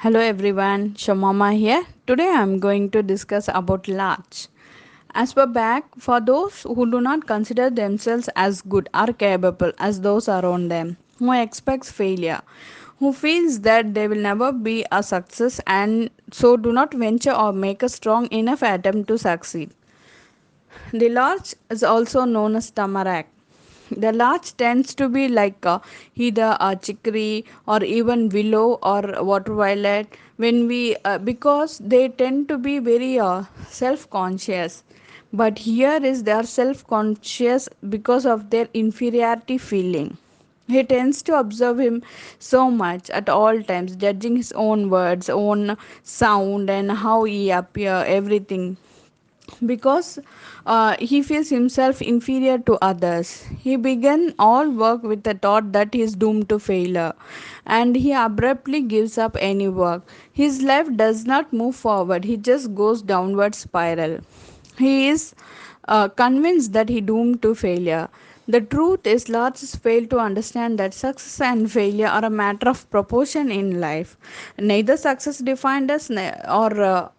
Hello everyone, Shamama here. Today I am going to discuss about large. As per back, for those who do not consider themselves as good or capable as those around them, who expects failure, who feels that they will never be a success and so do not venture or make a strong enough attempt to succeed. The larch is also known as tamarack. The larch tends to be like either a chicory or even willow or water violet when we because they tend to be very self-conscious. But here is they are self-conscious because of their inferiority feeling. He tends to observe him so much at all times, judging his own words, own sound, and how he appear, everything because he feels himself inferior to others. He began all work with the thought that he is doomed to failure and he abruptly gives up any work. His life does not move forward, he just goes downward spiral. He is convinced that he doomed to failure. The truth is, large fail to understand that success and failure are a matter of proportion in life. Neither success defines us or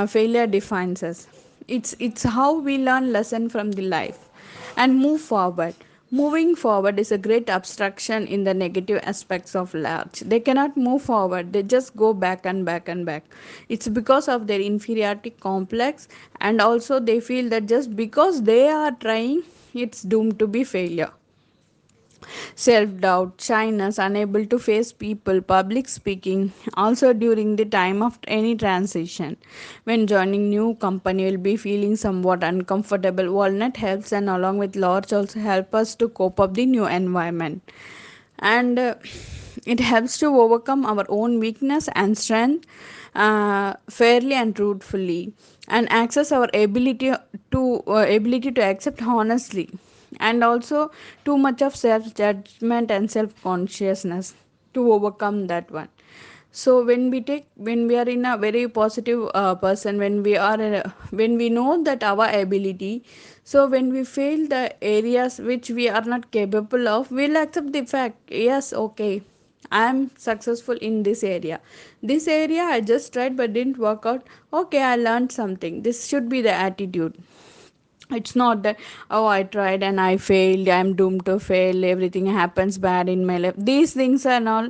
failure defines us. It's how we learn lesson from the life and move forward. Moving forward is a great abstraction in the negative aspects of large. They cannot move forward, they just go back and back and back. It's because of their inferiority complex, and also they feel that just because they are trying, it's doomed to be failure. Self doubt, shyness, unable to face people, public speaking, also during the time of any transition. When joining new company, will be feeling somewhat uncomfortable. Walnut helps, and along with Lorch also help us to cope up the new environment. And it helps to overcome our own weakness and strength fairly and truthfully, and access our ability to accept honestly, and also too much of self judgment and self consciousness to overcome that one. So when we are in a very positive person, when we know that our ability, so when we fail the areas which we are not capable of, we'll accept the fact, yes, okay, I am successful in this area I just tried but didn't work out. Okay, I learned something. This should be the attitude. It's not that, oh, I tried and I failed, I'm doomed to fail, everything happens bad in my life. These things are all,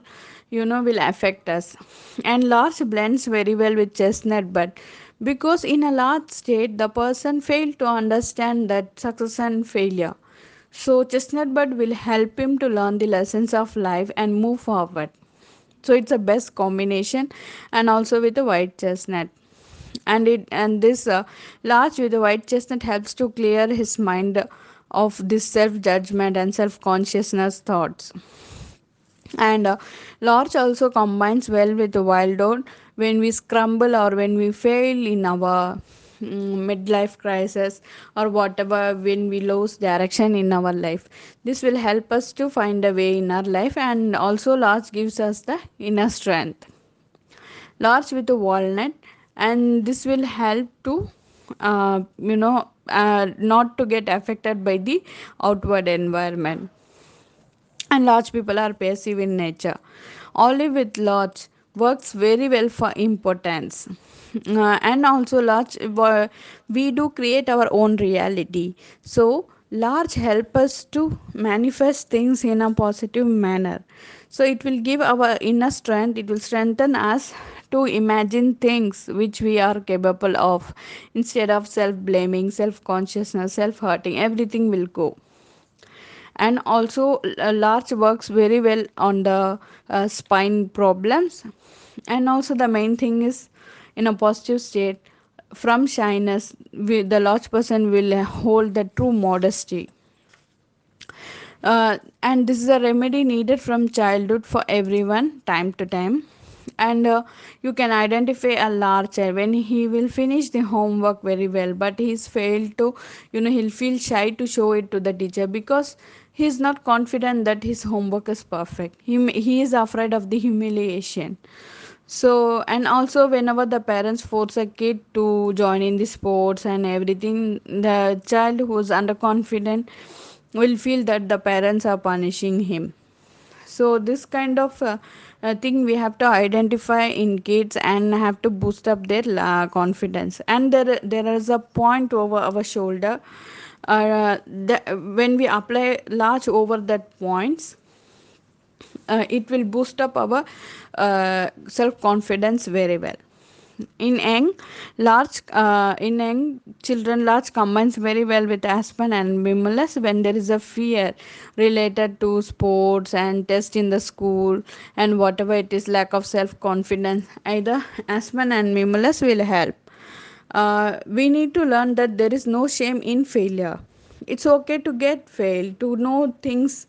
will affect us. And large blends very well with chestnut bud, because in a large state the person failed to understand that success and failure. So chestnut bud will help him to learn the lessons of life and move forward. So it's a best combination. And also with the white chestnut, and this larch with the white chestnut helps to clear his mind of this self judgment and self consciousness thoughts. And larch also combines well with the wild oat when we scramble or when we fail in our midlife crisis, or whatever, when we lose direction in our life. This will help us to find a way in our life, and also larch gives us the inner strength. Large with a walnut, and this will help to not to get affected by the outward environment. And large people are passive in nature. Olive with large works very well for importance. And also large, we do create our own reality. So large help us to manifest things in a positive manner. So it will give our inner strength, it will strengthen us to imagine things which we are capable of, instead of self blaming, self consciousness, self hurting, everything will go. And also larch works very well on the spine problems. And also the main thing is, in a positive state, from shyness, the large person will hold the true modesty. And this is a remedy needed from childhood for everyone, time to time. And you can identify a large child when he will finish the homework very well, but he's failed to, he'll feel shy to show it to the teacher because he's not confident that his homework is perfect. He is afraid of the humiliation. So, and also whenever the parents force a kid to join in the sports and everything, the child who's underconfident will feel that the parents are punishing him. So this kind of thing we have to identify in kids and have to boost up their confidence. And there is a point over our shoulder. When we apply large over that points, it will boost up our self confidence very well. In young children, large combines very well with Aspen and Mimulus when there is a fear related to sports and test in the school and whatever it is, lack of self confidence. Either Aspen and Mimulus will help. We need to learn that there is no shame in failure. It's okay to get failed, to know things.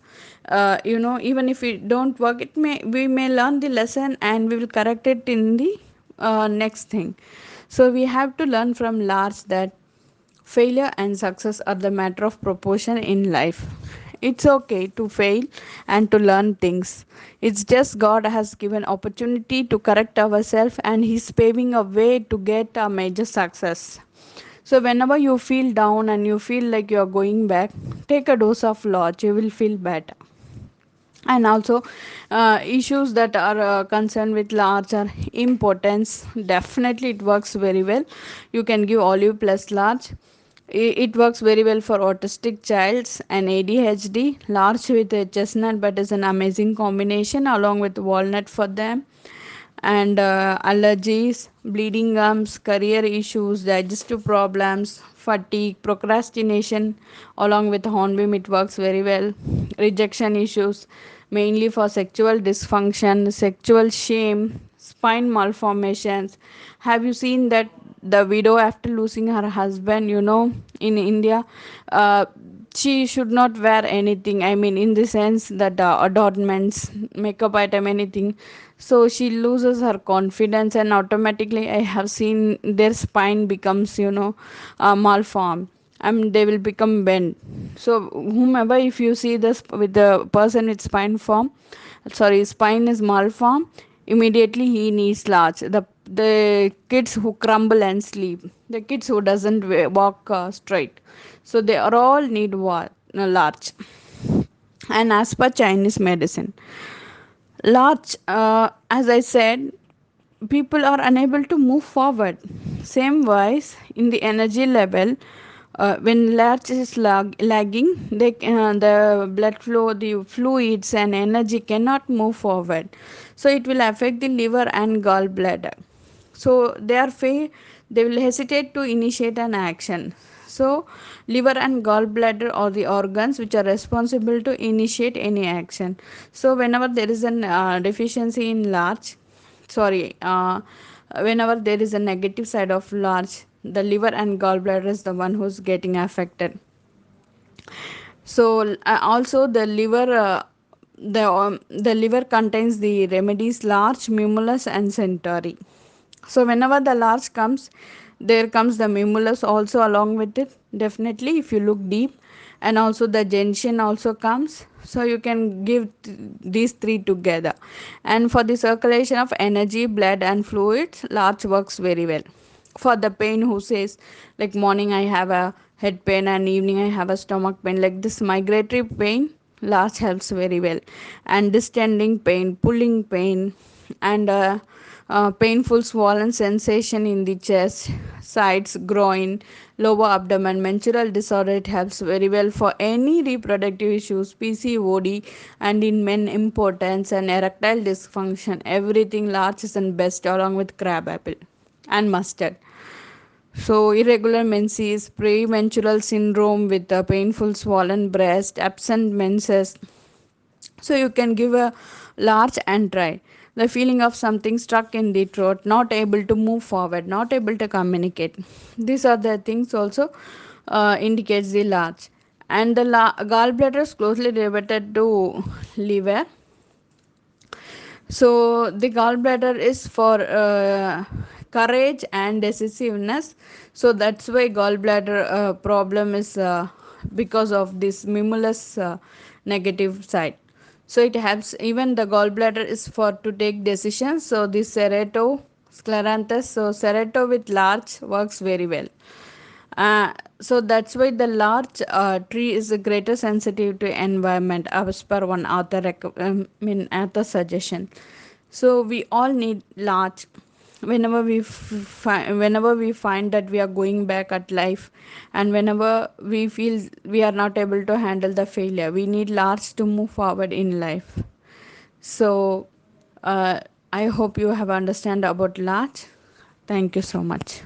Even if it don't work, it may we may learn the lesson and we will correct it in the next thing. So we have to learn from large that failure and success are the matter of proportion in life. It's okay to fail and to learn things. It's just God has given opportunity to correct ourselves and He's paving a way to get a major success. So whenever you feel down and you feel like you are going back, take a dose of Lodge. You will feel better. And also issues that are concerned with large or impotence, definitely it works very well. You can give olive plus large. It works very well for autistic childs and ADHD. Large with a chestnut but is an amazing combination along with walnut for them. And allergies, bleeding gums, career issues, digestive problems, fatigue, procrastination, along with hornbeam, it works very well. Rejection issues, mainly for sexual dysfunction, sexual shame, spine malformations. Have you seen that the widow after losing her husband, in India, uh, she should not wear anything, I mean in the sense that adornments, makeup item, anything. So she loses her confidence and automatically I have seen their spine becomes malformed, and they will become bent. So whomever, if you see this with the person with spine is malformed, immediately he needs large. The kids who crumble and sleep, the kids who doesn't walk straight, so they are all need large. And as per Chinese medicine, large, as I said, people are unable to move forward. Same wise in the energy level, when large is lagging, the blood flow, the fluids and energy cannot move forward. So it will affect the liver and gallbladder. So they will hesitate to initiate an action. So liver and gallbladder are the organs which are responsible to initiate any action. So whenever there is an deficiency in large, sorry whenever there is a negative side of large, the liver and gallbladder is the one who's getting affected. So also the liver contains the remedies large, mimulus and centauri. So whenever the large comes, there comes the mimulus also along with it, definitely if you look deep. And also the gentian also comes, so you can give these three together. And for the circulation of energy, blood and fluids, larch works very well. For the pain, who says like morning I have a head pain and evening I have a stomach pain, like this migratory pain, larch helps very well. And distending pain, pulling pain, and painful swollen sensation in the chest, sides, groin, lower abdomen, menstrual disorder, it helps very well. For any reproductive issues, PCOD, and in men impotence and erectile dysfunction, everything large is and best along with crab apple and mustard. So irregular menses, premenstrual syndrome with a painful swollen breast, absent menses, so you can give a large and try. The feeling of something stuck in the throat, not able to move forward, not able to communicate. These are the things also indicates the large. And the gallbladder is closely related to liver. So the gallbladder is for courage and decisiveness. So that's why gallbladder problem is because of this mimulus negative side. So it helps, even the gallbladder is for to take decisions. So this serrato scleranthus, so serrato with large works very well. So that's why the large tree is a greater sensitive to environment as per one author author suggestion. So we all need large whenever whenever we find that we are going back at life, and whenever we feel we are not able to handle the failure, we need large to move forward in life. So uh, I hope you have understand about large. Thank you so much.